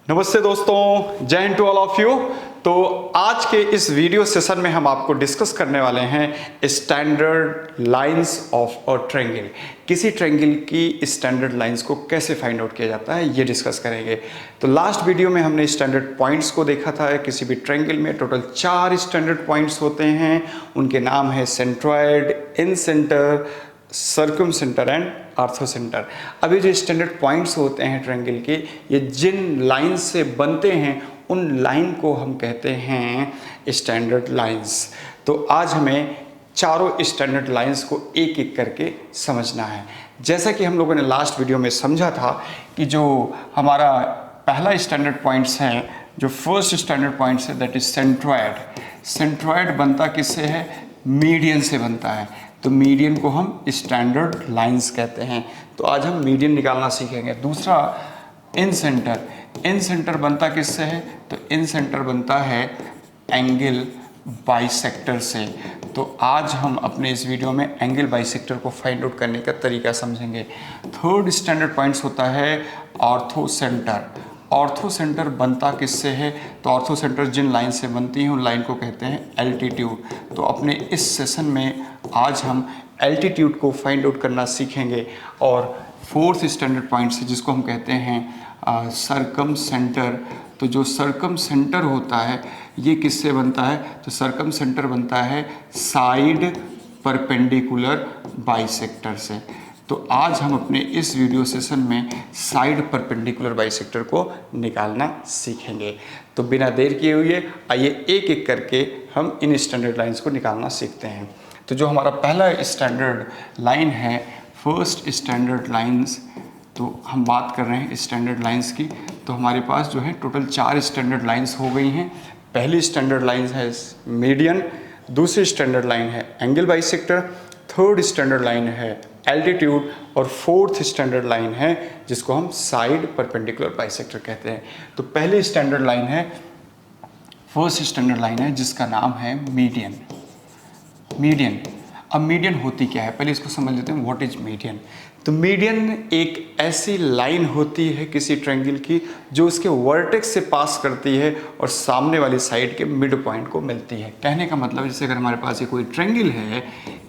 नमस्ते दोस्तों, जय हिंद टू ऑल ऑफ यू। तो आज के इस वीडियो सेशन में हम आपको डिस्कस करने वाले हैं standard lines of a triangle. किसी ट्रायंगल की स्टैंडर्ड लाइंस को कैसे फाइंड आउट किया जाता है ये डिस्कस करेंगे। तो लास्ट वीडियो में हमने स्टैंडर्ड पॉइंट्स को देखा था। किसी भी ट्रायंगल में टोटल 4 स्टैंडर्ड पॉइंट्स होते हैं। उनके नाम है centroid, in centre, circum centre and ortho centre. अभी जो स्टैंडर्ड पॉइंट्स होते हैं ट्रायंगल के, ये जिन लाइन से बनते हैं उन लाइन को हम कहते हैं स्टैंडर्ड लाइंस। तो आज हमें चारों स्टैंडर्ड लाइंस को एक एक करके समझना है। जैसा कि हम लोगों ने लास्ट वीडियो में समझा था कि जो हमारा पहला स्टैंडर्ड पॉइंट्स है, जो फर्स्ट स्टैंडर्ड पॉइंट्स है, दैट इज सेंट्रॉयड। सेंट्रॉयड बनता किससे है? मीडियन से बनता है। तो मीडियन को हम स्टैंडर्ड लाइंस कहते हैं। तो आज हम मीडियन निकालना सीखेंगे। दूसरा इन सेंटर। इन सेंटर बनता किससे है? तो इन सेंटर बनता है एंगल बाइसेक्टर से। तो आज हम अपने इस वीडियो में एंगल बाइसेक्टर को फाइंड आउट करने का तरीका समझेंगे। थर्ड स्टैंडर्ड पॉइंट्स होता है ऑर्थो सेंटर। ऑर्थो सेंटर बनता किससे है? तो ऑर्थो सेंटर जिन लाइन से बनती हैं उन लाइन को कहते हैं एल्टीट्यूड। तो अपने इस सेशन में आज हम एल्टीट्यूड को फाइंड आउट करना सीखेंगे। और फोर्थ स्टैंडर्ड पॉइंट है जिसको हम कहते हैं सर्कम सेंटर। तो जो सर्कम सेंटर होता है ये किससे बनता है? तो सर्कम सेंटर बनता है साइड परपेंडिकुलर बाइसेक्टर से। तो आज हम अपने इस वीडियो सेशन में साइड परपेंडिकुलर बाइसेक्टर को निकालना सीखेंगे। तो बिना देर किए हुए आइए एक एक करके हम इन स्टैंडर्ड लाइंस को निकालना सीखते हैं। तो जो हमारा पहला स्टैंडर्ड लाइन है, फर्स्ट स्टैंडर्ड लाइंस, तो हम बात कर रहे हैं स्टैंडर्ड लाइंस की। तो हमारे पास जो है टोटल 4 स्टैंडर्ड लाइंस हो गई हैं। पहली स्टैंडर्ड लाइन है मीडियन, दूसरी स्टैंडर्ड लाइन है angle bisector, third standard line है एल्टीट्यूड और फोर्थ स्टैंडर्ड लाइन है जिसको हम साइड परपेंडिकुलर बाइसेक्टर कहते हैं। तो पहली स्टैंडर्ड लाइन है, फर्स्ट स्टैंडर्ड लाइन है जिसका नाम है मीडियन। मीडियन। अब मीडियन होती क्या है पहले इसको समझ लेते हैं। What is median? तो मीडियन एक ऐसी लाइन होती है किसी ट्रायंगल की जो उसके वर्टेक्स से पास करती है और सामने वाली साइड के मिड पॉइंट को मिलती है। कहने का मतलब जैसे अगर हमारे पास ये कोई ट्रायंगल है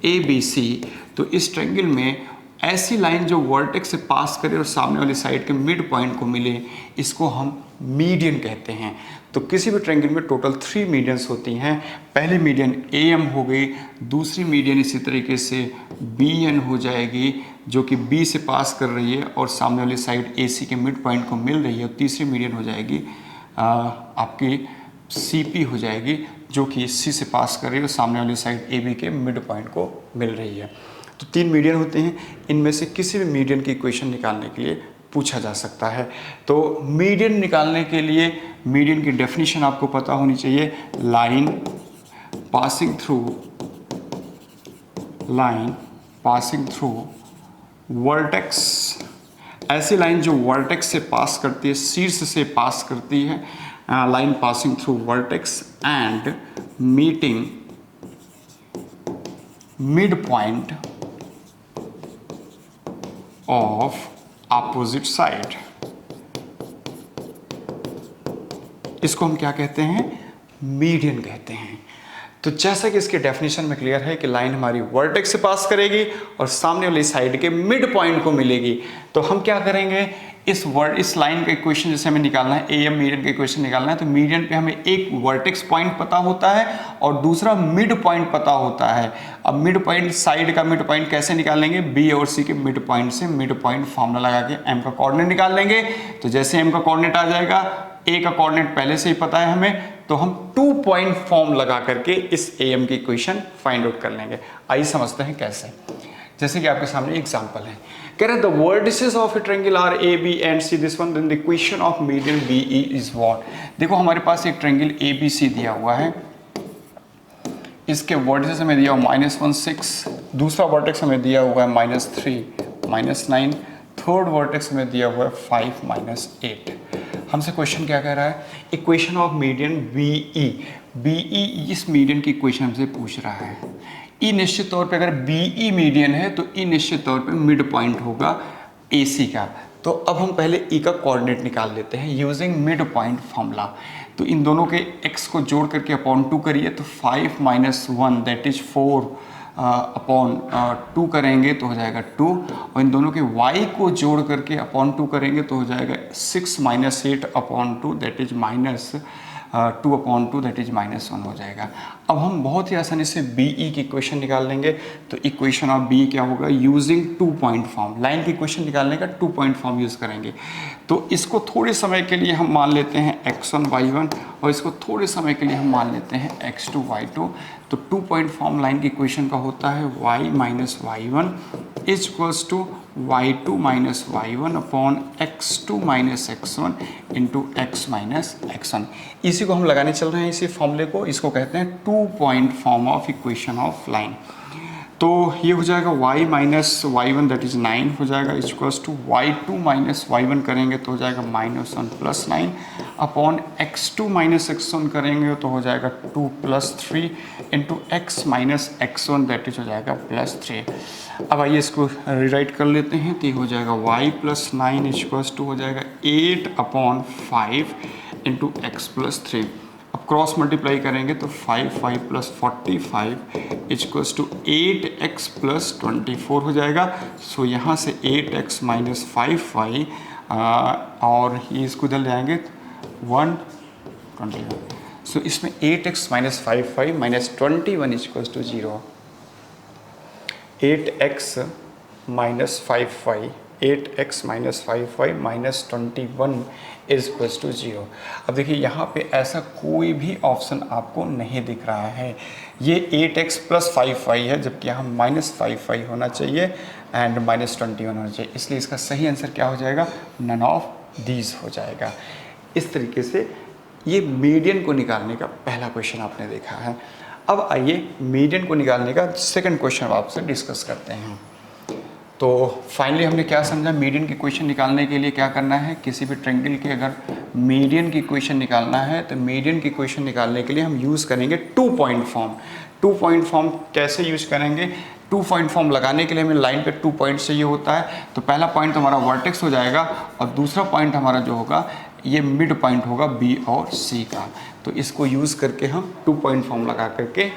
ABC, तो इस ट्रायंगल में ऐसी लाइन जो वर्टेक्स से पास करे और सामने वाली साइड के मिड पॉइंट को मिले, इसको हम मीडियन कहते हैं। तो किसी भी ट्रायंगल में टोटल 3 मीडियंस होती हैं। पहली मीडियन AM हो गई, दूसरी मीडियन इसी तरीके से BN हो जाएगी जो कि B से पास कर रही है और सामने वाली साइड AC के मिड पॉइंट को मिल रही है। और तीसरी मीडियन हो जाएगी आपकी CP हो जाएगी जो कि C से पास कर रही है और सामने वाली साइड AB के मिड पॉइंट को मिल रही है। तो 3 मीडियन होते हैं। इनमें से किसी भी मीडियन की इक्वेशन निकालने के लिए पूछा जा सकता है। तो मीडियन निकालने के लिए मीडियन की डेफिनेशन आपको पता होनी चाहिए। Line passing through vertex. ऐसी लाइन जो वर्टेक्स से पास करती है, शीर्ष से पास करती है, line passing through vertex and meeting mid point of opposite side. इसको हम क्या कहते हैं? मीडियन कहते हैं। तो जैसा कि इसके डेफिनेशन में क्लियर है कि लाइन हमारी वर्टेक्स से पास करेगी और सामने वाली साइड के मिड पॉइंट को मिलेगी। तो हम क्या करेंगे? इस लाइन का इक्वेशन जैसे हमें निकालना है, AM मीडियन का इक्वेशन निकालना है, तो मीडियन पे हमें एक वर्टेक्स पॉइंट पता होता है और दूसरा मिड पॉइंट पता होता है। अब मिड पॉइंट, साइड का मिड पॉइंट कैसे निकालेंगे? B और C के मिड पॉइंट से मिड पॉइंट फॉर्मूला लगा के M का कोऑर्डिनेट निकाल लेंगे। तो जैसे M का कोऑर्डिनेट आ जाएगा, A का कोऑर्डिनेट पहले से ही पता है हमें, तो हम 2 पॉइंट फॉर्म लगा करके इस AM की इक्वेशन फाइंड आउट कर लेंगे। आइए समझते हैं कैसे। जैसे कि आपके सामने एग्जांपल है, कह रहे हैं the vertices of a triangle are AB and C this one, then the equation of median BE is what. देखो हमारे पास एक ट्रायंगल ABC दिया हुआ है, इसके वर्टिसेस हमें दिया हुआ -1 6, दूसरा वर्टेक्स हमें दिया हुआ है -3 -9, थर्ड वर्टेक्स हमें दिया हुआ है 5 -8। हमसे क्वेश्चन क्या कह रहा है? इक्वेशन ऑफ मीडियन BE इस मीडियन की इक्वेशन हमसे पूछ रहा है। ई निश्चित तौर पे अगर BE मीडियन है तो ई निश्चित तौर पे मिड पॉइंट होगा AC का। तो अब हम पहले ई का कोऑर्डिनेट निकाल लेते हैं यूजिंग मिड पॉइंट फॉर्मूला। तो इन दोनों के x को जोड़ करके अपॉन 2 करिए, तो 5 माइनस 1 दैट इज 4 अपॉन 2 करेंगे तो हो जाएगा 2, और इन दोनों के y को जोड़ करके अपॉन 2 करेंगे तो हो जाएगा 6 minus 8 upon 2 that is minus 2 upon 2 that is minus 1 हो जाएगा। अब हम बहुत ही आसानी से बी ई की इक्वेशन निकाल लेंगे। तो इक्वेशन ऑफ बी क्या होगा, यूजिंग 2 पॉइंट फॉर्म, लाइन की इक्वेशन निकालने का 2 पॉइंट फॉर्म यूज़ करेंगे। तो इसको थोड़े समय के लिए हम मान लेते हैं x1 y1, और इसको थोड़े समय के लिए हम मान लेते हैं x2 y2। तो 2 पॉइंट फॉर्म लाइन की इक्वेशन का होता है y minus y1 is equals to y2 minus y1 upon x2 minus x1 into x minus x1। इसी को हम लगाने चल रहे हैं, इसी फॉर्मूले को, इसको कहते हैं 2 point form of equation of line. तो ये हो जाएगा y minus y1 that is 9 हो जाएगा equals to y2 minus y1 करेंगे तो हो जाएगा minus 1 plus 9 upon x2 minus x1 करेंगे तो हो जाएगा 2 plus 3 into x minus x1 that is हो जाएगा प्लस 3। अब आइए इसको रिराइट कर लेते हैं। तो ये हो जाएगा y प्लस 9 इक्वल्स टू हो जाएगा 8 अपॉन 5 इंटू x प्लस 3। अब क्रॉस मल्टीप्लाई करेंगे तो 5 plus 45 equals to 8x plus 24 हो जाएगा। सो यहाँ से 8x माइनस 5y और ये इसको इधर ले आएंगे 121। सो इसमें 8x minus 5y minus 21 equals to 0। 8x minus 5y 8x minus 5y minus 21 is equals to 0। अब देखिए यहाँ पे ऐसा कोई भी ऑप्शन आपको नहीं दिख रहा है। ये 8x प्लस 5y है, जबकि यहाँ माइनस 5y होना चाहिए एंड माइनस 21 होना चाहिए, इसलिए इसका सही आंसर क्या हो जाएगा, नन ऑफ दीज हो जाएगा। इस तरीके से ये मीडियन को निकालने का पहला क्वेश्चन आपने देखा है। अब आइए मीडियन को निकालने का सेकंड क्वेश्चन आपसे डिस्कस करते हैं। तो फाइनली हमने क्या समझा, मीडियन की इक्वेशन निकालने के लिए क्या करना है, किसी भी ट्रायंगल के अगर मीडियन की इक्वेशन निकालना है तो मीडियन की इक्वेशन निकालने के लिए हम यूज़ करेंगे 2 पॉइंट फॉर्म। 2 पॉइंट फॉर्म कैसे यूज करेंगे, 2 पॉइंट फॉर्म लगाने के लिए हमें लाइन पे 2 पॉइंट चाहिए होता है। तो पहला पॉइंट हमारा वर्टेक्स हो जाएगा और दूसरा पॉइंट हमारा जो होगा ये मिड पॉइंट होगा बी और सी का। तो इसको यूज़ करके हम 2 पॉइंट फॉर्म लगा करके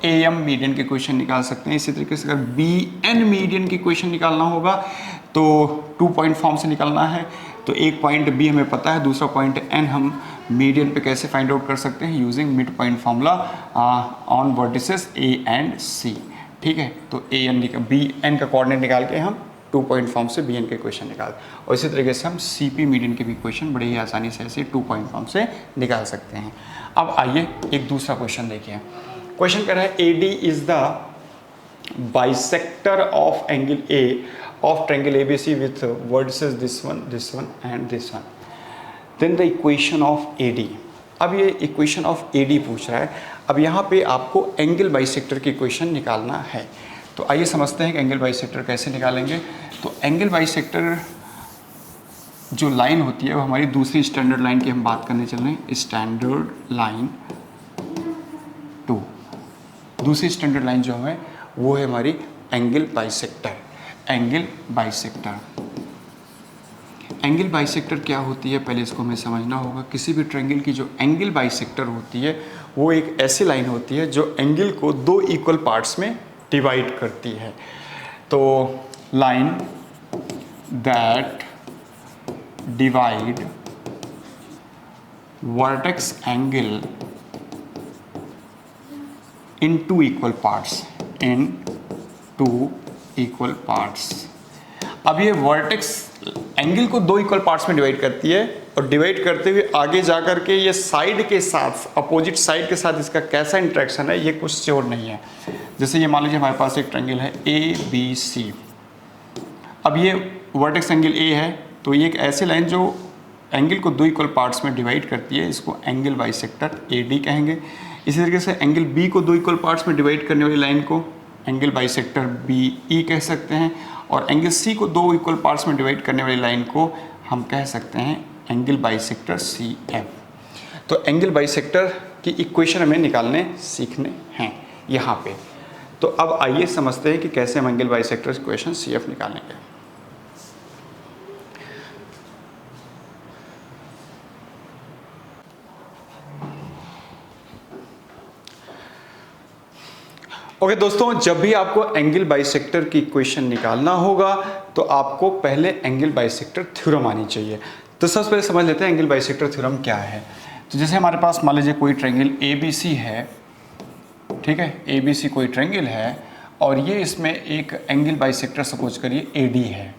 AM मीडियन की क्वेश्चन निकाल सकते हैं। इसी तरीके से अगर BN मीडियन की क्वेश्चन निकालना होगा तो 2 पॉइंट फॉर्म से निकालना है। तो एक पॉइंट B हमें पता है, दूसरा पॉइंट N हम मीडियन पे कैसे फाइंड आउट कर सकते हैं, using mid point formula on vertices A and C। ठीक है, तो BN का कोऑर्डिनेट निकाल के हम 2 पॉइंट फॉर्म से BN के क्वेश्चन निकाल, और इसी तरीके से हम CP मीडियन के भी क्वेश्चन बड़े ही आसानी से ऐसे 2 पॉइंट फॉर्म से निकाल सकते हैं। अब आइए एक दूसरा क्वेश्चन देखिए। क्वेश्चन कह रहा है AD is the bisector of angle A of triangle ABC with vertices this one and this one. Then the equation of AD. अब ये इक्वेशन ऑफ AD पूछ रहा है। अब यहाँ पे आपको एंगल बाइसेक्टर की इक्वेशन निकालना है। तो आइए समझते हैं कि एंगल बाइसेक्टर कैसे निकालेंगे। तो एंगल बाइसेक्टर जो लाइन होती है वो हमारी दूसरी स्टैंडर्ड लाइन की हम बात करने चल रहे हैं, स्टैंडर्ड लाइन 2। दूसरी स्टैंडर्ड लाइन जो है वो है हमारी angle bisector. Angle bisector, angle bisector क्या होती है पहले इसको हमें समझना होगा। किसी भी ट्रायंगल की जो एंगल बाइसेक्टर होती है वो एक ऐसी लाइन होती है जो एंगल को 2 इक्वल पार्ट्स में डिवाइड करती है। तो line that divide vertex angle in 2 equal parts, in 2 equal parts। अब ये वर्टेक्स एंगल को 2 इक्वल पार्ट्स में डिवाइड करती है, और डिवाइड करते हुए आगे जा कर के ये साइड के साथ, अपोजिट साइड के साथ इसका कैसा इंट्रैक्शन है ये कुछ श्योर नहीं है। जैसे ये मान लीजिए हमारे पास एक ट्रायंगल है ABC। अब ये वर्टेक्स एंगल A है, तो ये एक ऐसी लाइन जो एंगल को 2 इक्वल पार्ट्स में डिवाइड करती है, इसको एंगल बाइसेक्टर AD कहेंगे। इसी तरीके से एंगल B को 2 इक्वल पार्ट्स में डिवाइड करने वाली लाइन को एंगल बाइसेक्टर BE कह सकते हैं, और एंगल C को 2 इक्वल पार्ट्स में डिवाइड करने वाली लाइन को हम कह सकते हैं एंगल बाइसेक्टर CF। तो एंगल बाइसेक्टर की इक्वेशन हमें निकालने सीखने हैं यहाँ पे। तो अब आइए समझते हैं कि कैसे हम एंगल बाइसेक्टर इक्वेशन CF निकालेंगे। ओके दोस्तों, जब भी आपको एंगल बाइसेक्टर की इक्वेशन निकालना होगा तो आपको पहले एंगल बाइसेक्टर थ्योरम आनी चाहिए। तो सबसे पहले समझ लेते हैं एंगल बाइसेक्टर थ्योरम क्या है। तो जैसे हमारे पास मान लीजिए कोई ट्रायंगल ABC है, ठीक है, ABC कोई ट्रायंगल है और ये इसमें एक एंगल बाइसेक्टर सपोज करिए AD है,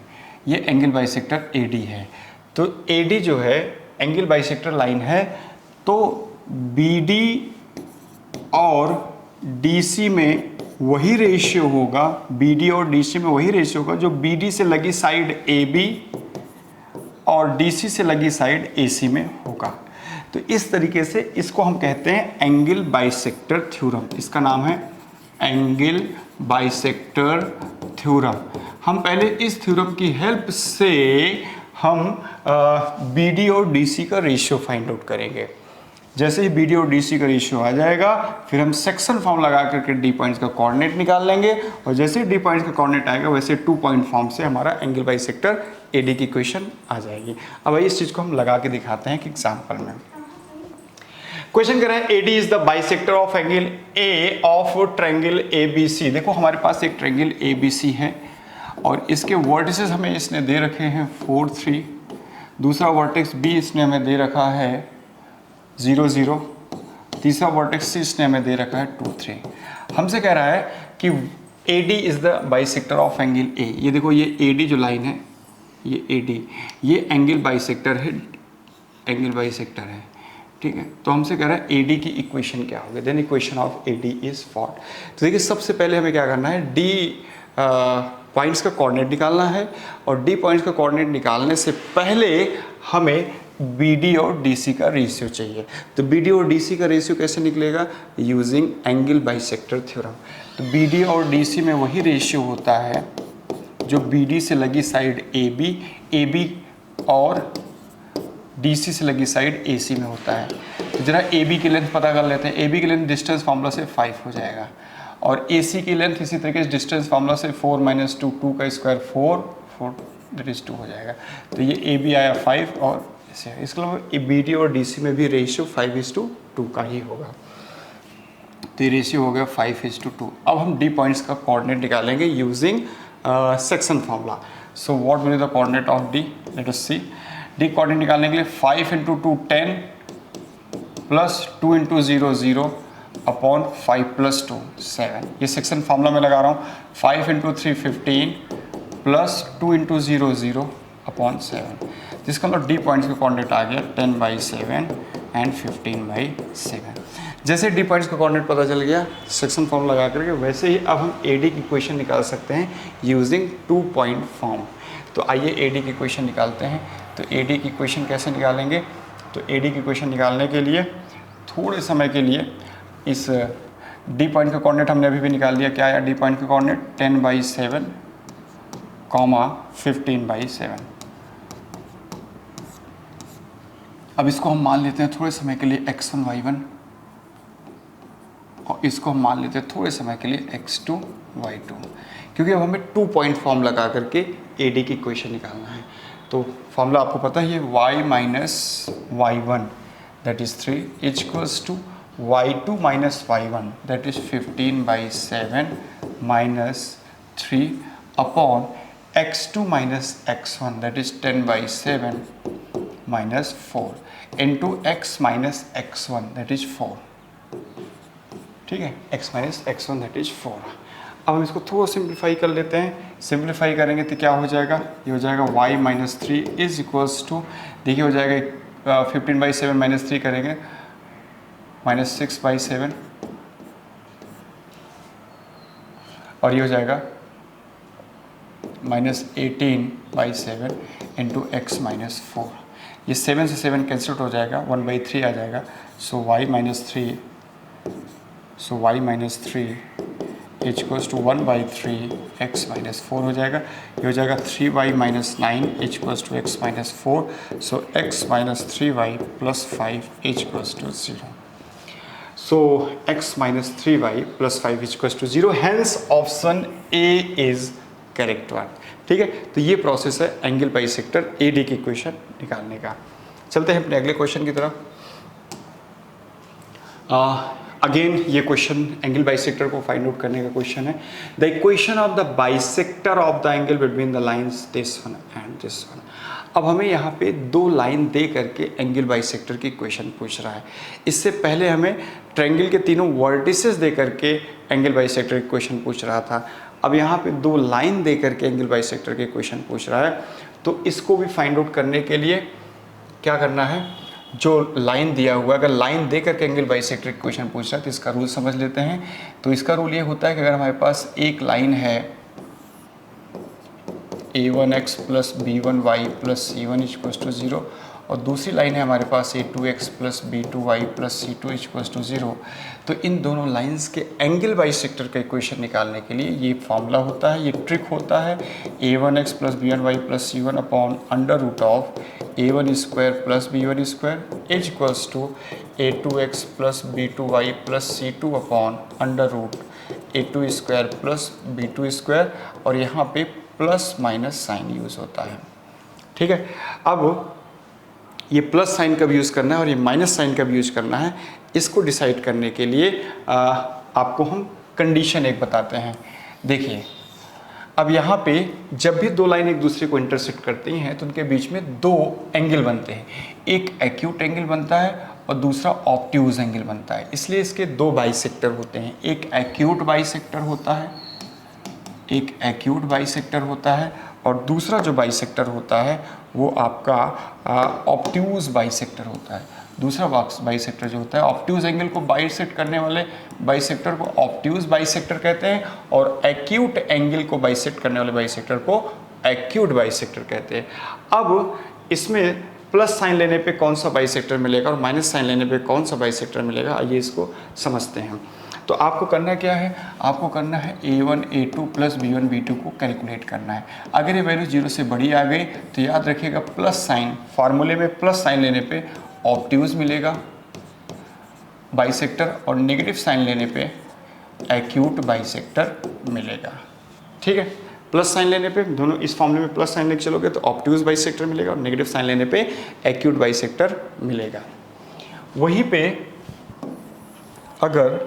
ये एंगल बाइसेक्टर AD है। तो AD जो है एंगल बाइसेक्टर लाइन है, तो BD और DC में वही रेशियो होगा, BD और DC में वही रेशियो होगा जो BD से लगी साइड AB और DC से लगी साइड AC में होगा। तो इस तरीके से इसको हम कहते हैं एंगल बाइसेक्टर थ्योरम। इसका नाम है एंगल बाइसेक्टर थ्योरम। हम पहले इस थ्योरम की हेल्प से हम BD और DC का रेशियो फाइंड आउट करेंगे। जैसे ही BD और DC का रेशियो आ जाएगा फिर हम सेक्शन फॉर्म लगा करके D पॉइंट्स का कोऑर्डिनेट निकाल लेंगे और जैसे ही D पॉइंट्स का कोऑर्डिनेट आएगा वैसे 2 पॉइंट फॉर्म से हमारा एंगल बाइसेक्टर AD की इक्वेशन आ जाएगी। अब इस चीज़ को हम लगा के दिखाते हैं कि एग्जाम्पल में। क्वेश्चन कह रहा है AD is the bisector of angle A of triangle ABC। देखो हमारे पास एक ट्रायंगल ABC है और इसके वर्टिसेस हमें इसने दे रखे हैं 4, 3, दूसरा वर्टेक्स B इसने हमें दे रखा है 0, 0, तीसरा वर्टेक्स C इसने हमें दे रखा है 2, 3। हमसे कह रहा है कि AD is the bisector of angle A। ये देखो ये AD जो लाइन है, ये AD, ये एंगल बाइसेक्टर है, एंगल बाइसेक्टर है, ठीक है। तो हमसे कह रहा है AD की इक्वेशन क्या होगी, then equation of AD is what. तो देखिए सबसे पहले हमें क्या करना है, D पॉइंट्स का कोऑर्डिनेट निकालना है और D पॉइंट्स का कोऑर्डिनेट निकालने से पहले हमें BD और DC का रेशियो चाहिए। तो BD और DC का रेशियो कैसे निकलेगा, यूजिंग एंगल बाइसेक्टर थ्योरम। तो BD और DC में वही रेशियो होता है जो BD से लगी साइड AB और DC से लगी साइड AC में होता है। तो जरा AB की लेंथ पता कर लेते हैं। AB की लेंथ डिस्टेंस फार्मूला से 5 हो जाएगा और AC की लेंथ इसी तरीके से डिस्टेंस फार्मूला से 4 - 2, 2 का स्क्वायर 4 दैट इज 2 हो जाएगा। तो ये AB आया 5 और ऐसे, इसके अलावा BD और DC में भी रेशियो 5:2 का ही होगा। तो ये रेशियो हो गया 5:2। अब हम D पॉइंट्स का कोऑर्डिनेट निकालेंगे using section formula. So what will be the coordinate of D, let us see. D coordinate निकालने के लिए 5 × 2 10 प्लस 2 × 0 0 अपॉन 5 + 2 7। ये सेक्शन फार्मूला में लगा रहा हूँ। 5 × 3 15 प्लस 2 × 0 0 अपॉन 7। जिसका मतलब D पॉइंट्स का कोऑर्डिनेट आ गया 10/7 एंड 15/7। जैसे D पॉइंट्स का कोऑर्डिनेट पता चल गया सेक्शन फॉर्म लगा करके, वैसे ही अब हम AD की इक्वेशन निकाल सकते हैं यूजिंग 2 पॉइंट फॉर्म। तो आइए AD की इक्वेशन निकालते हैं। तो AD की इक्वेशन कैसे निकालेंगे, तो AD की इक्वेशन निकालने के लिए थोड़े समय के लिए इस D पॉइंट का कोऑर्डिनेट हमने अभी भी निकाल दिया। क्या आया D पॉइंट का कोऑर्डिनेट, 10/7, 15/7। अब इसको हम मान लेते हैं थोड़े समय के लिए x1 y1 और इसको हम मान लेते हैं थोड़े समय के लिए x2 y2, क्योंकि अब हमें 2 पॉइंट फॉर्म लगा करके AD की इक्वेशन निकालना है। तो फॉर्मूला आपको पता ही है, y - y1 that is 3 equals to y2 - y1 that is 15/7 - 3 upon x2 - x1 that is 10/7 -4 into x - x1 that is 4, ठीक है, x - x1 दैट इज 4। अब हम इसको थोड़ा सिंप्लीफाई कर लेते हैं। सिंप्लीफाई करेंगे तो क्या हो जाएगा, ये हो जाएगा y - 3 इज इक्वल्स टू, देखिए हो जाएगा 15/7 - 3 करेंगे -6/7 और ये हो जाएगा -18/7 इंटू x - 4। ये 7 से 7 कैंसिल हो जाएगा, 1/3 आ जाएगा। सो y - 3 इक्वल्स टू 1/3 x - 4 हो जाएगा। ये हो जाएगा 3y - 9 इक्वल्स टू x - 4। सो x - 3y + 5 इक्वल्स टू 0। सो x - 3y + 5 equals to 0। Hence option A is correct one. ठीक है, तो ये प्रोसेस है एंगल बाइसेक्टर AD की इक्वेशन निकालने का। चलते हैं अपने अगले क्वेश्चन की तरफ। अगेन ये क्वेश्चन एंगल बाइसेक्टर को फाइंड आउट करने का क्वेश्चन है। The equation of the bisector of the angle between the lines this one and this one. अब हमें यहाँ पे दो लाइन दे करके एंगल बाइसेक्टर की इक्वेशन पूछ रहा है। इससे पहले हमें ट्रायंगल के तीनों वर्टिसेस दे करके एंगल बाइसेक्टर की इक्वेशन पूछ रहा था। अब यहाँ पे दो लाइन दे करके एंगल बाइसेक्टर की इक्वेशन पूछ रहा है। तो इसको भी फाइंड आउट करने के लिए क्या करना है, जो लाइन दिया हुआ है, अगर लाइन दे करके एंगल बाइसेक्टर इक्वेशन पूछ रहा है तो इसका रूल समझ लेते हैं। तो इसका रूल ये होता है कि अगर हमारे पास एक लाइन है a1x plus b1y plus c1 equals to 0 और दूसरी लाइन है हमारे पास a2x plus b2y plus c2 equals to 0, तो इन दोनों लाइंस के एंगल बाइसेक्टर का इक्वेशन निकालने के लिए ये फॉर्मूला होता है, ये ट्रिक होता है a1x plus b1y plus c1 upon under root of a1 square plus b1 square is equals to a2x plus b2y plus c2 upon under root a2 square plus b2 square, और यहाँ पे plus minus sign use होता है। ठीक है, अब ये plus sign कब यूज़ करना है और ये माइनस साइन कब यूज़ करना है, इसको डिसाइड करने के लिए आपको हम कंडीशन एक बताते हैं। देखिए, अब यहाँ पे जब भी दो लाइन एक दूसरे को इंटरसेक्ट करती हैं तो उनके बीच में दो एंगल बनते हैं, एक एक्यूट एंगल बनता है और दूसरा ऑब्ट्यूज एंगल बनता है। इसलिए इसके दो बाइसेक्टर होते हैं, एक एक्यूट बाइसेक्टर होता है, एक एक्यूट बाइसेक्टर होता है, और दूसरा जो बाइसेक्टर होता है वो आपका ऑब्ट्यूज बाइसेक्टर होता है। दूसरा बाइसेक्टर जो होता है, ऑब्ट्यूज एंगल को बाइसेक्ट करने वाले बाइसेक्टर को ऑब्ट्यूज बाइसेक्टर कहते हैं, और एक्यूट एंगल को बाइसेक्ट करने वाले बाइसेक्टर को एक्यूट बाइसेक्टर कहते हैं। अब इसमें प्लस साइन लेने पे कौन सा बाइसेक्टर मिलेगा और माइनस साइन लेने पे कौन सा बाइसेक्टर मिलेगा, आइए इसको समझते हैं। तो आपको करना क्या है, आपको करना है a1 a2 plus b1 b2 को कैलकुलेट करना है। अगर ये वैल्यू 0 से बड़ी आ गई तो याद रखिएगा प्लस साइन, फार्मूले में प्लस साइन लेने पे ऑब्ट्यूज मिलेगा बाइसेक्टर और नेगेटिव साइन लेने पे एक्यूट बाइसेक्टर मिलेगा। ठीक है, प्लस साइन लेने पे दोनों इस फॉर्मूले में प्लस साइन लेके चलोगे तो ऑब्ट्यूज बाइसेक्टर मिलेगा और नेगेटिव साइन लेने पे एक्यूट बाइसेक्टर मिलेगा। वहीं पे अगर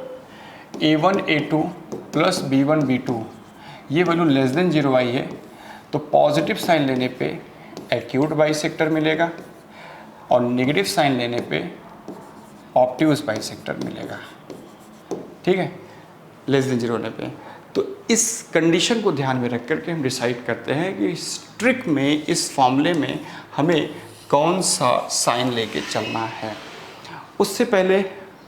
a1 a2 plus b1 b2 ये वैल्यू लेस देन 0 आई है तो पॉजिटिव साइन लेने पे एक्यूट बाइसेक्टर मिलेगा और नेगेटिव साइन लेने पे ऑब्ट्यूज बाइसेक्टर मिलेगा। ठीक है, लेस देन 0 होने पे। तो इस कंडीशन को ध्यान में रख करके हम डिसाइड करते हैं कि इस ट्रिक में, इस फॉर्मूले में हमें कौन सा साइन लेके चलना है। उससे पहले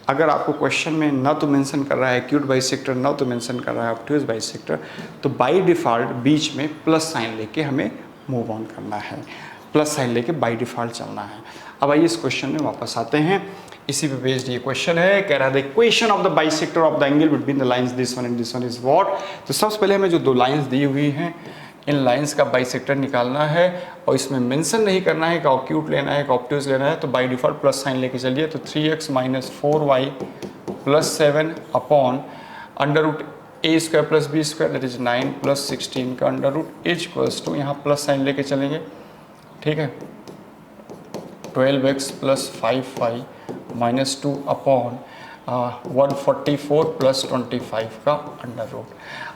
अगर आपको क्वेश्चन में ना तो मेंशन कर रहा है एक्यूट बाइसेक्टर, ना तो मेंशन कर रहा है ऑब्ट्यूज बाइसेक्टर, तो बाय डिफ़ॉल्ट बीच में प्लस साइन लेके हमें मूव ऑन करना है, प्लस साइन लेके बाय डिफ़ॉल्ट चलना है। अब आइए इस क्वेश्चन में वापस आते हैं। इसी पे बेस्ड ये क्वेश्चन है, कह रहा है the equation of the bisector of the angle between the lines this one and this one is what. तो सबसे पहले हमें जो दो लाइंस दी हुई हैं इन लाइंस का बाइसेक्टर निकालना है और इसमें मेंशन नहीं करना है कि एक्यूट लेना है कि ऑब्ट्यूज लेना है, तो बाय डिफ़ॉल्ट प्लस साइन लेके चलिए। तो 3x minus 4y plus 7 upon under root a square plus b square that is 9 plus 16 का under root is equals to, यहाँ प्लस साइन लेके चलेंगे। ठीक है, 12x plus 5y minus 2 upon 144 plus 25 का अंडर रूट।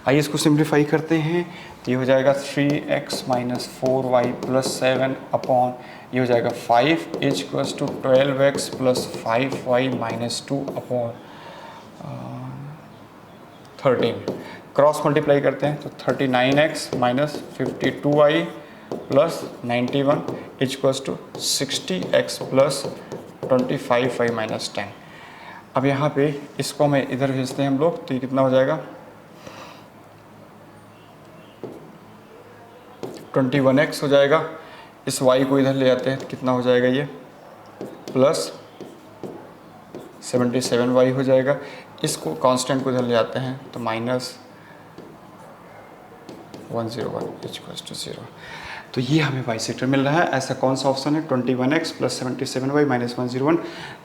आइए इसको सिंप्लीफाई करते हैं। तो ये हो जाएगा 3x minus 4y plus 7 upon ये हो जाएगा 5 is equals to 12x plus 5y minus 2 upon 13। Cross multiply करते हैं तो 39x minus 52y plus 91 is equals to 60x plus 25y minus 10। अब यहाँ पे इसको हमें इधर भेजते हैं हम लोग, तो ये कितना हो जाएगा 21x हो जाएगा। इस y को इधर ले आते हैं तो कितना हो जाएगा ये प्लस 77y हो जाएगा। इसको कांस्टेंट को इधर ले आते हैं तो माइनस 101 इक्वल्स टू 0। तो ये हमें बाइसेक्टर मिल रहा है। ऐसा कौन सा ऑप्शन है 21x plus 77y minus 101,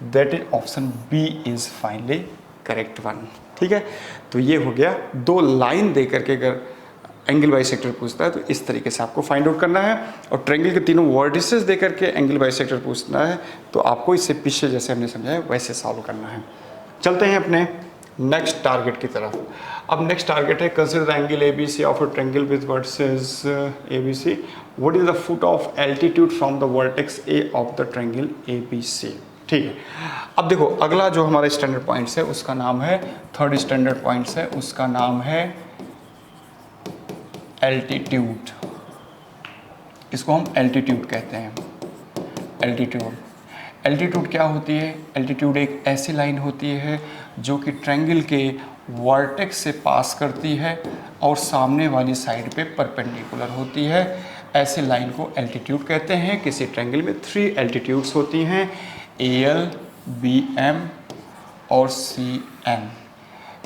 that is option B is finally correct one. ठीक है, तो ये हो गया दो लाइन दे करके अगर एंगल बाइसेक्टर पूछता है तो इस तरीके से आपको फाइंड आउट करना है, और ट्रायंगल के तीनों वर्टिसेस दे करके एंगल बाइसेक्टर पूछना है तो आपको इससे पीछे जैसे हमने समझाया वैसे सॉल्व करना है। चलते हैं अपने नेक्स्ट टारगेट की तरफ। अब नेक्स्ट टारगेट है consider the angle ABC of a triangle with vertices ABC। What is the foot of altitude from the vertex A of the triangle ABC। ठीक है, अब देखो अगला जो हमारा स्टैंडर्ड पॉइंट्स है उसका नाम है, थर्ड स्टैंडर्ड पॉइंट्स है उसका नाम है एल्टीट्यूड। इसको हम एल्टीट्यूड कहते हैं। एल्टीट्यूड क्या होती है? एल्टीट्यूड एक ऐसी लाइन होती है जो कि ट्रायंगल के वर्टेक्स से पास करती है और सामने वाली साइड पे परपेंडिकुलर होती है। ऐसे लाइन को एल्टीट्यूड कहते हैं। किसी ट्रायंगल में 3 एल्टीट्यूड्स होती हैं, AL, BM और CN।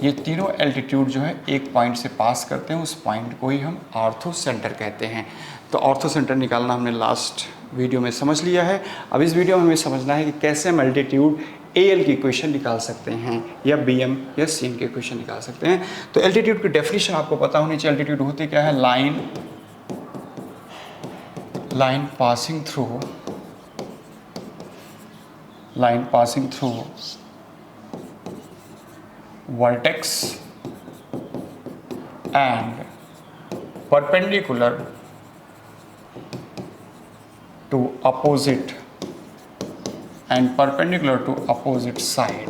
ये तीनों एल्टीट्यूड जो है एक पॉइंट से पास करते हैं, उस पॉइंट को ही हम ऑर्थो सेंटर कहते हैं। तो ऑर्थो सेंटर निकालना हमने लास्ट वीडियो में समझ लिया है। अब इस वीडियो में हमें समझना है कि कैसे हम एल्टीट्यूड AL की इक्वेशन निकाल सकते हैं या BM या CN की इक्वेशन निकाल सकते हैं। तो एल्टीट्यूड की डेफिनेशन आपको पता होनी चाहिए। एल्टीट्यूड होती क्या है? Line passing through vertex and perpendicular to opposite side.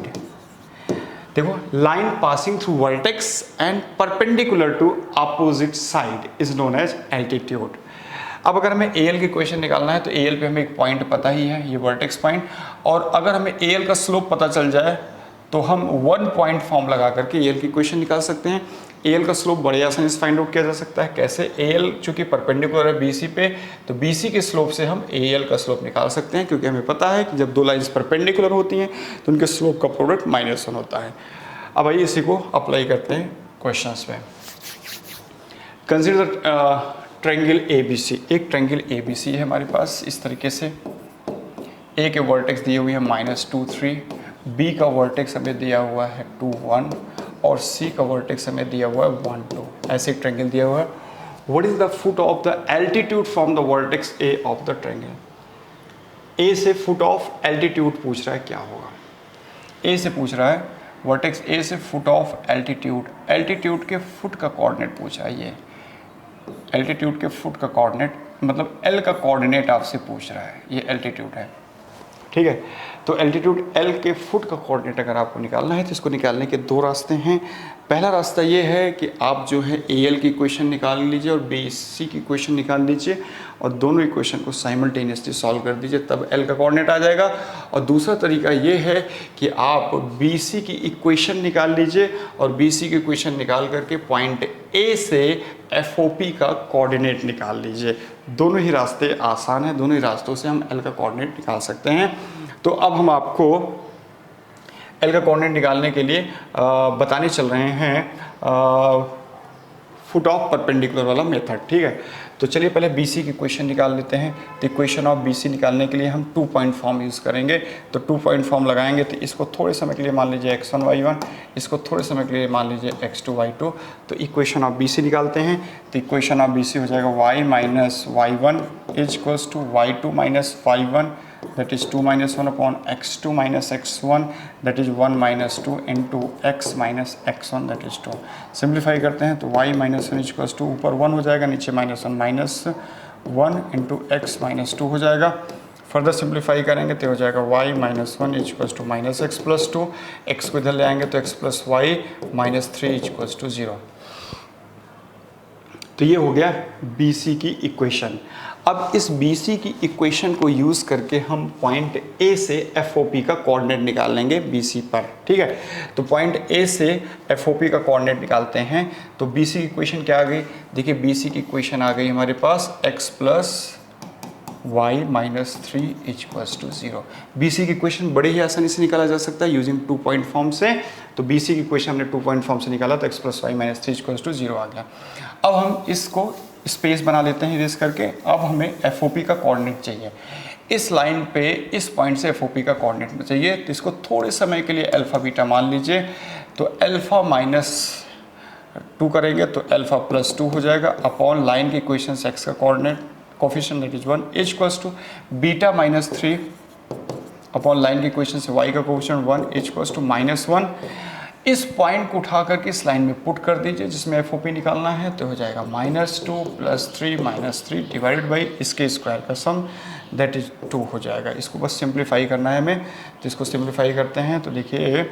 देखो, line passing through vertex and perpendicular to opposite side is known as altitude. अब अगर हमें AL की इक्वेशन निकालना है तो AL पे हमें एक पॉइंट पता ही है, ये वर्टेक्स पॉइंट, और अगर हमें AL का स्लोप पता चल जाए तो हम 1 पॉइंट फॉर्म लगा करके AL की इक्वेशन निकाल सकते हैं। AL का स्लोप बड़े आसानी से फाइंड आउट किया जा सकता है। कैसे? AL चूंकि परपेंडिकुलर है BC पे, तो BC के स्लोप से हम AL का स्लोप निकाल सकते हैं, क्योंकि हमें पता है कि जब दो लाइंस परपेंडिकुलर होती हैं तो उनके स्लोप का प्रोडक्ट -1 होता है। अब आइए इसी को अप्लाई करते हैं क्वेश्चंस में। Consider triangle ABC। एक ट्रायंगल ABC है हमारे पास इस तरीके से। A के वर्टेक्स दिए हुए हैं -2, 3, B का वर्टेक्स हमें दिया हुआ है 2, 1 और C का वर्टेक्स हमें दिया हुआ है 1, 2। ऐसे एक ट्रायंगल दिया हुआ है। What is the foot of the altitude from the vertex A of the triangle. A से फुट ऑफ एल्टीट्यूड पूछ रहा है, क्या होगा? A से पूछ रहा है वर्टेक्स A से फुट ऑफ एल्टीट्यूड के फुट का कोऑर्डिनेट पूछा है। ये एल्टीट्यूड के फुट का कोऑर्डिनेट मतलब L का कोऑर्डिनेट आपसे पूछ रहा है। ये एल्टीट्यूड है, ठीक है। तो एल्टीट्यूड L के फुट का कोऑर्डिनेट अगर आपको निकालना है तो इसको निकालने के 2 रास्ते हैं। पहला रास्ता ये है कि आप जो है AL की इक्वेशन निकाल लीजिए और BC की इक्वेशन निकाल लीजिए और दोनों इक्वेशन को साइमल्टेनियसली सॉल्व कर दीजिए, तब L का कोऑर्डिनेट आ जाएगा। और दूसरा तरीका ये है कि आप BC की इक्वेशन निकाल लीजिए और BC की इक्वेशन निकाल करके पॉइंट A से FOP का कोऑर्डिनेट निकाल लीजिए। दोनों ही रास्ते आसान हैं, दोनों ही रास्तों से हम L का कोऑर्डिनेट निकाल सकते हैं। तो अब हम आपको L का कोऑर्डिनेट निकालने के लिए बताने चल रहे हैं फुट ऑफ परपेंडिकुलर वाला मेथड, ठीक है। तो चलिए पहले BC की इक्वेशन निकाल लेते हैं। तो इक्वेशन ऑफ BC निकालने के लिए हम 2 पॉइंट फॉर्म यूज़ करेंगे। तो 2 पॉइंट फॉर्म लगाएंगे तो इसको थोड़े समय के लिए मान लीजिए x1 y1, इसको थोड़े समय के लिए मान लीजिए x2 y2। तो इक्वेशन ऑफ BC निकालते हैं। तो इक्वेशन ऑफ BC हो जाएगा y minus y1 is equals to y2 minus y1 that is 2 minus 1 upon x2 minus x1 that is 1 minus 2 into x minus x1 that is 2। Simplify करते हैं तो y minus 1 equals to ऊपर 1 हो जाएगा, नीचे -1 minus 1 into x minus 2 हो जाएगा। Further simplify करेंगे तो हो जाएगा y minus 1 equals to minus x plus 2, x को इधर ले आएंगे तो x plus y minus 3 equals to 0। तो ये हो गया BC की इक्वेशन। अब इस BC की इक्वेशन को यूज़ करके हम पॉइंट A से FOP का कोऑर्डिनेट निकाल लेंगे BC पर, ठीक है। तो पॉइंट A से FOP का कोऑर्डिनेट निकालते हैं। तो BC की इक्वेशन क्या आ गई? देखिए BC की इक्वेशन आ गई हमारे पास x plus y minus 3 equals to 0। BC की इक्वेशन बड़े ही आसानी से निकाला जा सकता है यूजिंग 2 पॉइंट फॉर्म से। तो BC की इक्वेशन हमने 2 पॉइंट फॉर्म से निकाला तो x plus y minus 3 equals to 0 आ गया। अब हम इसको स्पेस बना लेते हैं इरेज करके। अब हमें FOP का कोऑर्डिनेट चाहिए। इस लाइन पे इस पॉइंट से FOP का कोऑर्डिनेट चाहिए, तो इसको थोड़े समय के लिए अल्फा बीटा मान लीजिए। तो अल्फा माइनस 2 करेंगे तो अल्फा प्लस 2 हो जाएगा अपॉन लाइन की इक्वेशन से x का coordinate coefficient that is 1 is equals to beta minus 3 upon line के इक्वेशन से y का कोएफिशिएंट 1 इक्वल्स टू -1। इस पॉइंट को उठा करके इस लाइन में पुट कर दीजिए जिसमें FOP निकालना है, तो हो जाएगा -2 + 3 डिवाइडेड बाई इसके स्क्वायर का सम, दैट इज 2 हो जाएगा। इसको बस सिंप्लीफाई करना है हमें, तो इसको सिंप्लीफाई करते हैं तो देखिए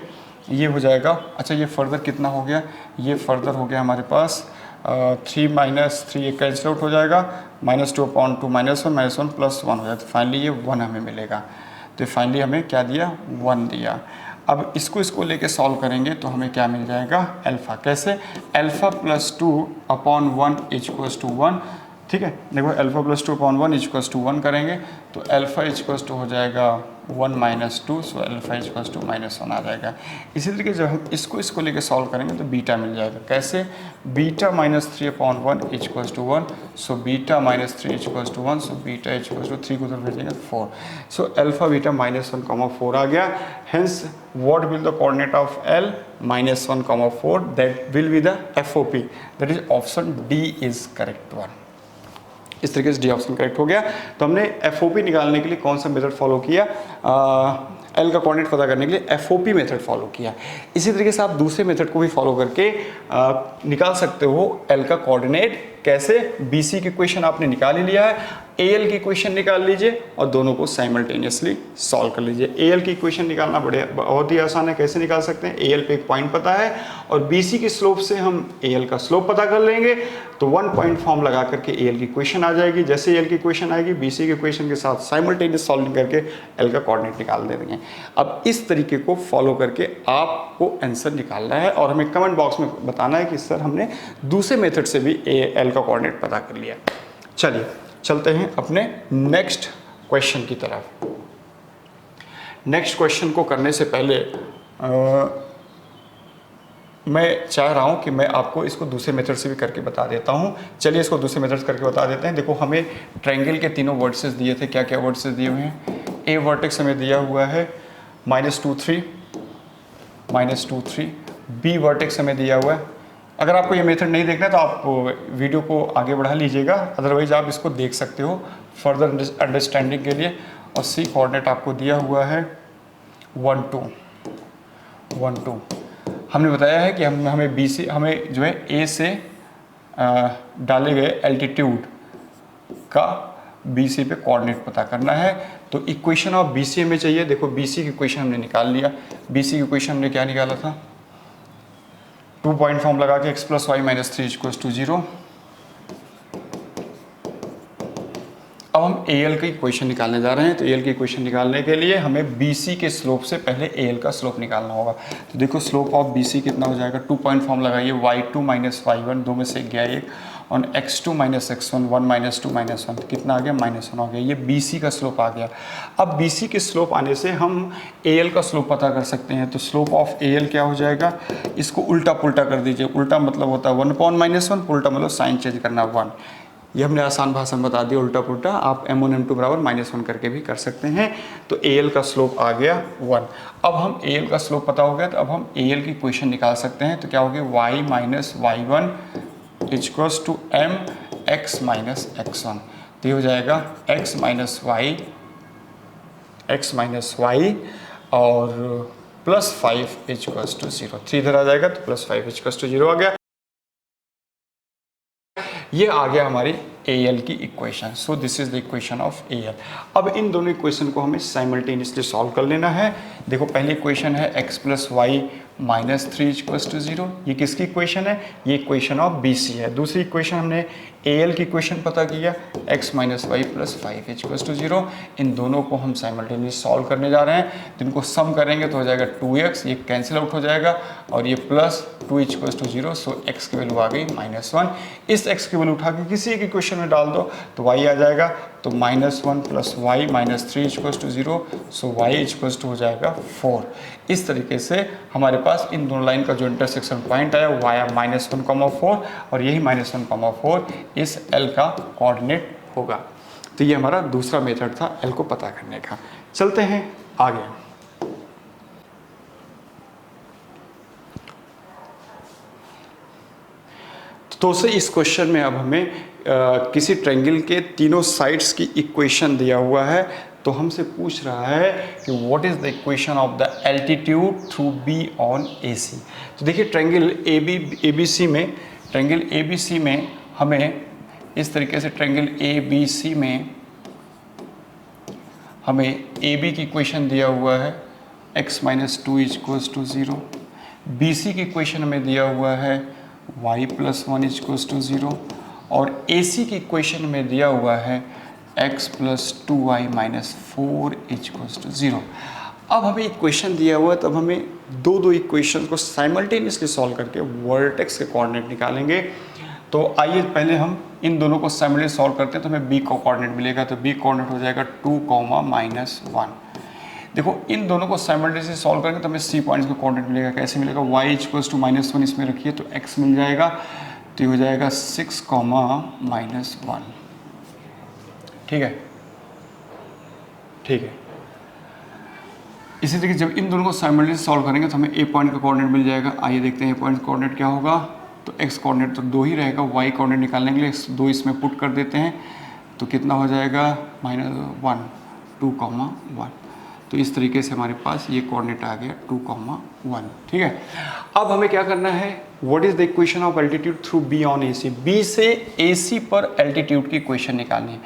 ये हो जाएगा। अच्छा ये फर्दर कितना हो गया, ये फर्दर हो गया हमारे पास 3 - 3 एक कैंसिल आउट हो जाएगा, -2 अपॉन 2 -1 + 1 हो जाएगा, तो फाइनली ये 1 हमें मिलेगा। तो फाइनली हमें क्या दिया, 1 दिया। अब इसको लेके सॉल्व करेंगे तो हमें क्या मिल जाएगा, अल्फ़ा। कैसे, अल्फ़ा + 2 अपॉन 1 इक्वल्स टू 1। ठीक है, देखो अल्फ़ा + 2 अपॉन 1 इक्वल्स टू 1 करेंगे तो अल्फ़ा इक्वल्स टू हो जाएगा 1 - 2, सो अल्फ़ा इक्वल्स टू -1 आ जाएगा। इसी तरीके जब हम इसको लेके सॉल्व करेंगे तो बीटा मिल जाएगा। कैसे, beta -3 upon 1 equals to 1, so beta -3 equals to 1, so beta equals to 3 को उधर भेजेंगे 4, सो अल्फ़ा बीटा -1, 4 आ गया। Hence what will the coordinate of L, -1, 4, that will be the FOP, that is option D is correct one। इस तरीके से D option correct हो गया। तो हमने FOP निकालने के लिए कौन सा मेथड फॉलो किया, एल का कोऑर्डिनेट पता करने के लिए FOP मेथड फॉलो किया। इसी तरीके से आप दूसरे मेथड को भी फॉलो करके निकाल सकते हो एल का कोऑर्डिनेट। कैसे, BC की इक्वेशन आपने निकाल ही लिया है, AL की इक्वेशन निकाल लीजिए और दोनों को साइमल्टेनियसली सॉल्व कर लीजिए। AL की इक्वेशन निकालना बहुत ही आसान है। कैसे निकाल सकते हैं, AL पे एक पॉइंट पता है और BC की स्लोप से हम AL का स्लोप पता कर लेंगे, तो 1 पॉइंट फॉर्म लगा करके AL की इक्वेशन आ जाएगी। जैसे AL की इक्वेशन आएगी, BC की इक्वेशन के साथ साइमल्टेनियस सॉल्विंग करके L का कोऑर्डिनेट निकाल देंगे। अब इस तरीके को फॉलो करके आपको आंसर निकालना है और हमें कमेंट बॉक्स में बताना है कि सर हमने दूसरे मेथड से भी L का कोऑर्डिनेट पता कर लिया। चलिए चलते हैं अपने नेक्स्ट क्वेश्चन की तरफ। नेक्स्ट क्वेश्चन को करने से पहले मैं चाह रहा हूँ कि मैं आपको इसको दूसरे मेथड से भी करके बता देता हूँ। चलिए इसको दूसरे मेथड करके बता देते हैं। देखो हमें ट्रायंगल के तीनों वर्टिसेस दिए थे, क्या क्या वर्टिसेस दिए हुए हैं। A वर्टेक्स हमें दिया हुआ है -2 3, B वर्टेक्स हमें दिया हुआ है। अगर आपको ये मेथड नहीं देखना है तो आप वीडियो को आगे बढ़ा लीजिएगा, अदरवाइज आप इसको देख सकते हो फर्दर अंडरस्टैंडिंग के लिए। और C कोऑर्डिनेट आपको दिया हुआ है 1 2। हमने बताया है कि हमें BC हमें जो है A से डाले गए एल्टीट्यूड का BC पे कोऑर्डिनेट पता करना है। तो इक्वेशन ऑफ BC हमें चाहिए। देखो BC की इक्वेशन हमने निकाल लिया। BC की इक्वेशन हमने क्या निकाला था, 2 पॉइंट फॉर्म लगा के x + y - 3 इक्वल्स टू 0। अब हम AL की इक्वेशन निकालने जा रहे हैं। तो AL की इक्वेशन निकालने के लिए हमें BC के स्लोप से पहले AL का स्लोप निकालना होगा। तो देखो स्लोप ऑफ BC कितना हो जाएगा, 2 पॉइंट फॉर्म लगाइए, y2 - y1, दो में से गया एक, और x2 - x1, 1 - 2 - 1, कितना आ गया, -1 हो गया। ये BC का स्लोप आ गया। अब BC के स्लोप आने से हम AL का स्लोप पता कर सकते हैं। तो स्लोप ऑफ AL क्या हो जाएगा, इसको उल्टा पुल्टा कर दीजिए। उल्टा मतलब होता है 1/-1, पुल्टा मतलब साइन चेंज करना 1। ये हमने आसान भाषा में बता दिया उल्टा पुल्टा। आप M1 M2 बराबर -1 करके भी कर सकते हैं। तो AL का स्लोप आ गया 1। अब हम AL का स्लोप पता हो गया तो अब हम AL की इक्वेशन निकाल सकते हैं। तो क्या हो गया, y - y1 equals to mx - x1। तो ये हो जाएगा x - y और +5 इक्वल्स टू 0। 3 इधर आ जाएगा तो +5 इक्वल्स टू 0 आ गया। ये आ गया हमारी AL की equation. So this is the equation of AL। अब इन दोनों इक्वेशन को हमें साइमल्टेनियसली सॉल्व कर लेना है। देखो पहली इक्वेशन है x + y - 3 इक्वल्स टू 0। ये किसकी इक्वेशन है, ये इक्वेशन ऑफ BC है। दूसरी इक्वेशन हमने AL की इक्वेशन पता किया, x - y + 5 इक्वल्स टू 0। इन दोनों को हम साइमल्टेनियसली सॉल्व करने जा रहे हैं। जिनको सम करेंगे तो हो जाएगा 2x, ये कैंसिल आउट हो जाएगा और ये +2 इक्वल्स टू 0। सो x की वैल्यू आ गई -1। इस x की वैल्यू उठा के किसी एक इक्वेशन में डाल दो तो y आ जाएगा। तो -1 + y - 3 equals to 0। So y equals to हो जाएगा 4। इस तरीके से हमारे पास इन दोनों लाइन का जो इंटरसेक्शन पॉइंट आया वो आया -1, 4 और यही -1, 4 इस L का कोऑर्डिनेट होगा। तो ये हमारा दूसरा मेथड था L को पता करने का। चलते हैं आगे। तो से इस क्वेश्चन में अब हमें किसी ट्रायंगल के तीनों साइड्स की इक्वेशन दिया हुआ है। तो हमसे पूछ रहा है कि what is the equation of the altitude through B on A C. तो देखिए ट्रायंगल ए बी सी में हमें इस तरीके से ट्रायंगल ए बी सी में हमें ए बी की इक्वेशन दिया हुआ है x minus 2 equals to 0, B C की इक्वेशन हमें दिया हुआ है y प्लस 1 इक्वल्स टू 0 और ए सी की इक्वेशन में दिया हुआ है x plus 2y minus 4 equals to 0। अब हमें इक्वेशन दिया हुआ है, तब हमें दो इक्वेशन को साइमल्टेनियसली सॉल्व करके वर्टेक्स के कोऑर्डिनेट निकालेंगे। तो आइए पहले हम इन दोनों को साइमल्टेनियसली सॉल्व करते हैं, तो हमें b का कोऑर्डिनेट मिलेगा। तो b कोऑर्डिनेट हो जाएगा 2, -1। देखो इन दोनों को साइमल्टेनियसली सॉल्व करेंगे तो हमें c पॉइंट्स का कोऑर्डिनेट मिलेगा। कैसे मिलेगा? y इक्वल्स टू -1 इसमें रखिए तो x मिल जाएगा, तो ये हो जाएगा 6, -1। ठीक है, ठीक है। इसी तरीके जब इन दोनों को साइमल्टेनियसली सॉल्व करेंगे तो हमें a पॉइंट का कोऑर्डिनेट मिल जाएगा। आइए देखते हैं a पॉइंट का कोऑर्डिनेट क्या होगा। तो x कोऑर्डिनेट तो 2 ही रहेगा, y कोऑर्डिनेट निकालने के लिए 2 इसमें पुट कर देते हैं, तो कितना हो जाएगा? -1, 2, 1। तो इस तरीके से हमारे पास ये कोऑर्डिनेट आ गया 2, 1। ठीक है, अब हमें क्या करना है? What is the equation of altitude through B on A C. B से ए सी पर एल्टीट्यूड की इक्वेशन निकालनी है।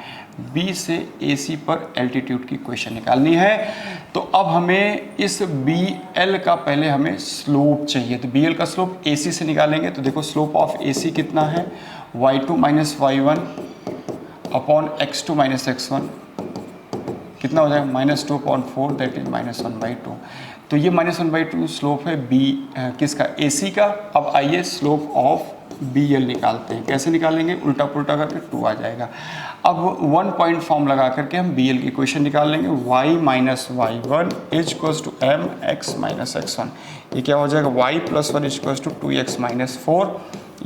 बी से ए सी पर एल्टीट्यूड की इक्वेशन निकालनी है। तो अब हमें इस बी एल का पहले हमें स्लोप चाहिए। तो बी एल का स्लोप ए सी से निकालेंगे। तो देखो स्लोप ऑफ ए सी कितना है? y2 minus y1 upon x2 minus x1 कितना हो जाएगा? -2/4, दैट इज -1/2। तो ये -1/2 स्लोप है बी किसका? ए सी का। अब आइए स्लोप ऑफ बी एल निकालते हैं। कैसे निकालेंगे? उल्टा पुल्टा करके 2 आ जाएगा। अब 1 पॉइंट फॉर्म लगा करके हम बी एल की इक्वेशन निकाल लेंगे। y minus y1 equals to m x minus x1। ये क्या हो जाएगा? y plus 1 equals to 2x minus 4।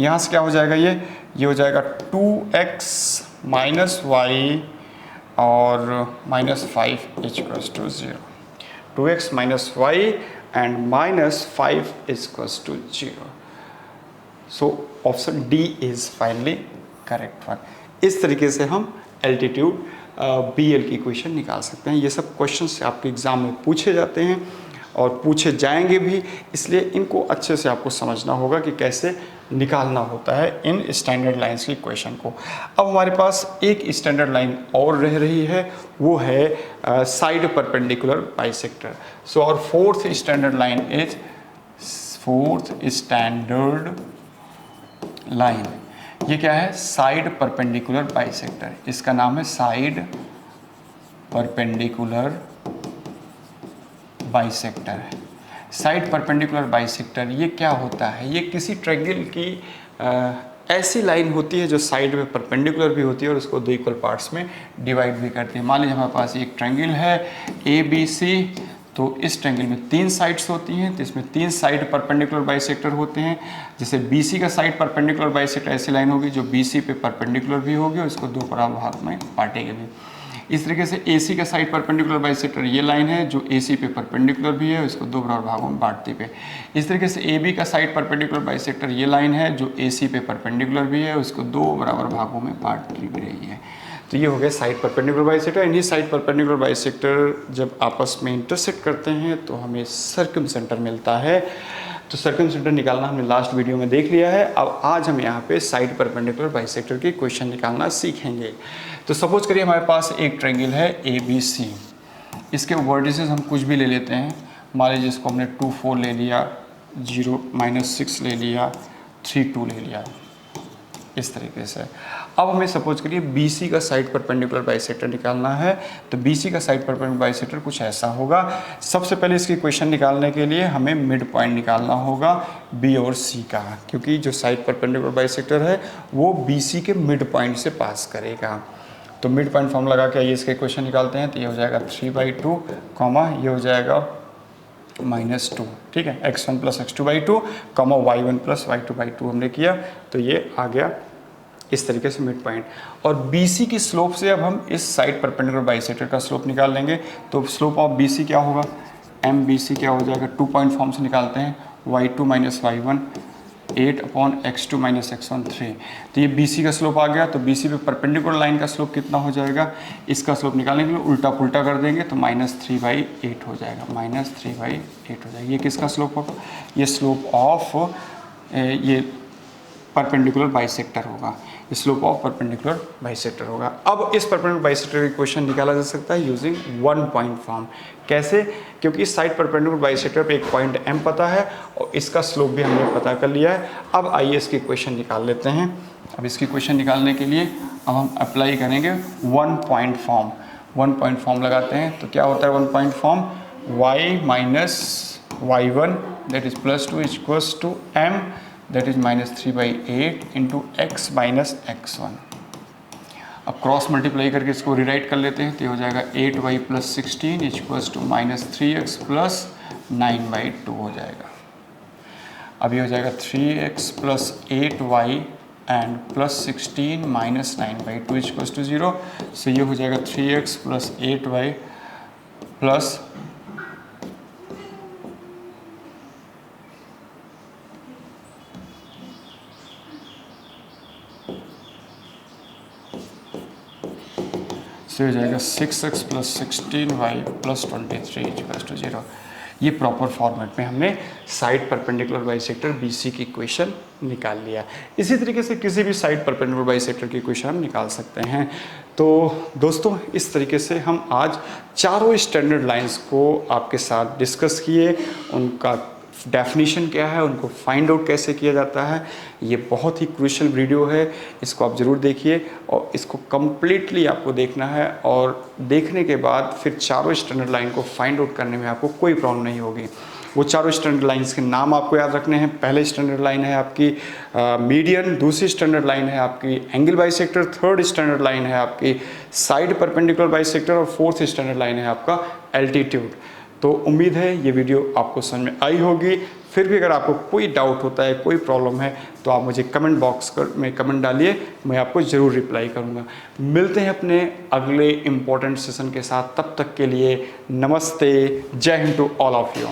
यहाँ से क्या हो जाएगा? ये हो जाएगा 2x माइनस y और -5 equals to 0। 2x minus y and -5 equals to 0। So option D is finally correct one. इस तरीके से हम एल्टीट्यूड बी एल की इक्वेशन निकाल सकते हैं। ये सब क्वेश्चंस आपके एग्जाम में पूछे जाते हैं और पूछे जाएंगे भी, इसलिए इनको अच्छे से आपको समझना होगा कि कैसे निकालना होता है इन स्टैंडर्ड लाइंस की इक्वेशन को। अब हमारे पास एक स्टैंडर्ड लाइन और रह रही है, वो है साइड परपेंडिकुलर बाइसेक्टर। सो और fourth standard line is line. ये क्या है? Side perpendicular bisector. इसका नाम है साइड परपेंडिकुलर बाइसेक्टर है। साइड परपेंडिकुलर बाइसेक्टर ये क्या होता है? ये किसी ट्रायंगल की ऐसी लाइन होती है जो साइड में परपेंडिकुलर भी होती है और उसको 2 इक्वल पार्ट्स में डिवाइड भी करती है। मान लीजिए हमारे पास एक ट्रायंगल है ए बी सी, तो इस ट्रायंगल में 3 साइड्स होती हैं, तो इसमें 3 साइड परपेंडिकुलर बाइसेक्टर होते हैं। जैसे बी सी का साइड परपेंडिकुलर बाइसेक्टर ऐसी लाइन होगी जो बी सी पे परपेंडिकुलर भी होगी और इसको 2 बराबर भाग में बांटेगी भी। इस तरीके से ए सी का साइड परपेंडिकुलर बाइसेक्टर ये लाइन है जो ए सी पे परपेंडिकुलर भी है, इसको 2 बराबर भागों में बांटती पे। इस तरीके से ए बी का साइड परपेंडिकुलर बाइसेक्टर ये लाइन है जो ए सी पे परपेंडिकुलर भी है, उसको 2 बराबर भागों में बांटती भी रही है। तो ये हो गया साइड परपेंडिकुलर बाइसेक्टर। इन्हीं साइड परपेंडिकुलर बाइसेक्टर जब आपस में इंटरसेक्ट करते हैं तो हमें सर्कमसेंटर मिलता है। तो सर्कमसेंटर निकालना हमने लास्ट वीडियो में देख लिया है। अब आज हम यहाँ पे साइड परपेंडिकुलर बाइसेक्टर की इक्वेशन निकालना सीखेंगे। तो सपोज करिए हमारे पास एक ट्रायंगल है ए बी सी, इसके वर्टिसेस हम कुछ भी ले लेते हैं। मान लीजिए इसको हमने 2, 4 ले लिया, 0, -6 ले लिया, 3, 2 ले लिया, इस तरीके से। अब हमें सपोज करिए बी सी का साइड परपेंडिकुलर बाइसेक्टर निकालना है। तो बी सी का साइड परपेंडिकुलर बाइसेक्टर कुछ ऐसा होगा। सबसे पहले इसकी इक्वेशन निकालने के लिए हमें मिड पॉइंट निकालना होगा बी और सी का, क्योंकि जो साइड परपेंडिकुलर बाइसेक्टर है वो बी सी के मिड पॉइंट से पास करेगा। तो मिड पॉइंट फॉर्म लगा के आइए इसका इक्वेशन निकालते हैं। तो ये हो जाएगा 3/2, ये हो जाएगा -2। ठीक है, x1 + x2/2, y1 + y2/2 हमने किया, तो ये आ गया इस तरीके से मिड पॉइंट। और BC की स्लोप से अब हम इस साइड परपेंडिकुलर बाइसेक्टर का स्लोप निकाल लेंगे। तो स्लोप ऑफ BC क्या होगा? MBC क्या हो जाएगा? 2 पॉइंट फॉर्म से निकालते हैं, y2 - y1 8/x2 - x1 3। तो ये BC का स्लोप आ गया। तो BC पे परपेंडिकुलर लाइन का स्लोप कितना हो जाएगा, इसका स्लोप निकालने के लिए उल्टा पुल्टा कर देंगे तो -3/8 हो जाएगा, -3/8 हो जाएगा। ये किसका स्लोप होगा, ये स्लोप ऑफ ये परपेंडिकुलर बाइसेक्टर होगा, स्लोप ऑफ परपेंडिकुलर बाइसेक्टर होगा। अब इस परपेंडिकुलर बाइसेक्टर का इक्वेशन निकाला जा सकता है यूजिंग वन पॉइंट फॉर्म। कैसे, क्योंकि इस साइड परपेंडिकुलर बाइसेक्टर पे एक पॉइंट M पता है और इसका स्लोप भी हमने पता कर लिया है। अब आइए इसकी इक्वेशन निकाल लेते हैं। अब इसकी इक्वेशन निकालने के लिए अब हम अप्लाई करेंगे one point form. One point form लगाते हैं तो क्या होता है one point form, y - y1 that is +2 equals to M that is -3/8 into x - x1। अब क्रॉस मल्टीप्लाई करके इसको रिराइट कर लेते हैं तो ये हो जाएगा 8y + 16 इक्वल्स टू -3x + 9/2 हो जाएगा। अब ये हो जाएगा 3x + 8y and +16 - 9/2 equals to 0। सो ये हो जाएगा 3x + 8y प्लस हो जाएगा 6x + 16y + 23 इक्वल्स टू 0। ये प्रॉपर फॉर्मेट में हमने साइड परपेंडिकुलर बाइसेक्टर BC की इक्वेशन निकाल लिया। इसी तरीके से किसी भी साइड परपेंडिकुलर बाइसेक्टर की इक्वेशन हम निकाल सकते हैं। तो दोस्तों इस तरीके से हम आज चारों स्टैंडर्ड लाइंस को आपके साथ डिस्कस किए, उनका डेफिनेशन क्या है, उनको फाइंड आउट कैसे किया जाता है। ये बहुत ही क्रूशियल वीडियो है, इसको आप ज़रूर देखिए और इसको कम्प्लीटली आपको देखना है और देखने के बाद फिर चारों स्टैंडर्ड लाइन को फाइंड आउट करने में आपको कोई प्रॉब्लम नहीं होगी। वो चारों स्टैंडर्ड लाइंस के नाम आपको याद रखने हैं। पहले स्टैंडर्ड लाइन है आपकी मीडियन, दूसरी स्टैंडर्ड लाइन है आपकी angle bisector, third standard line है आपकी साइड परपेंडिकुलर बाइसेक्टर और फोर्थ स्टैंडर्ड लाइन है आपका एल्टीट्यूड। तो उम्मीद है ये वीडियो आपको समझ में आई होगी। फिर भी अगर आपको कोई डाउट होता है, कोई प्रॉब्लम है तो आप मुझे कमेंट बॉक्स में कमेंट डालिए, मैं आपको ज़रूर रिप्लाई करूँगा। मिलते हैं अपने अगले इम्पोर्टेंट सेशन के साथ, तब तक के लिए नमस्ते, जय हिंद टू ऑल ऑफ यू।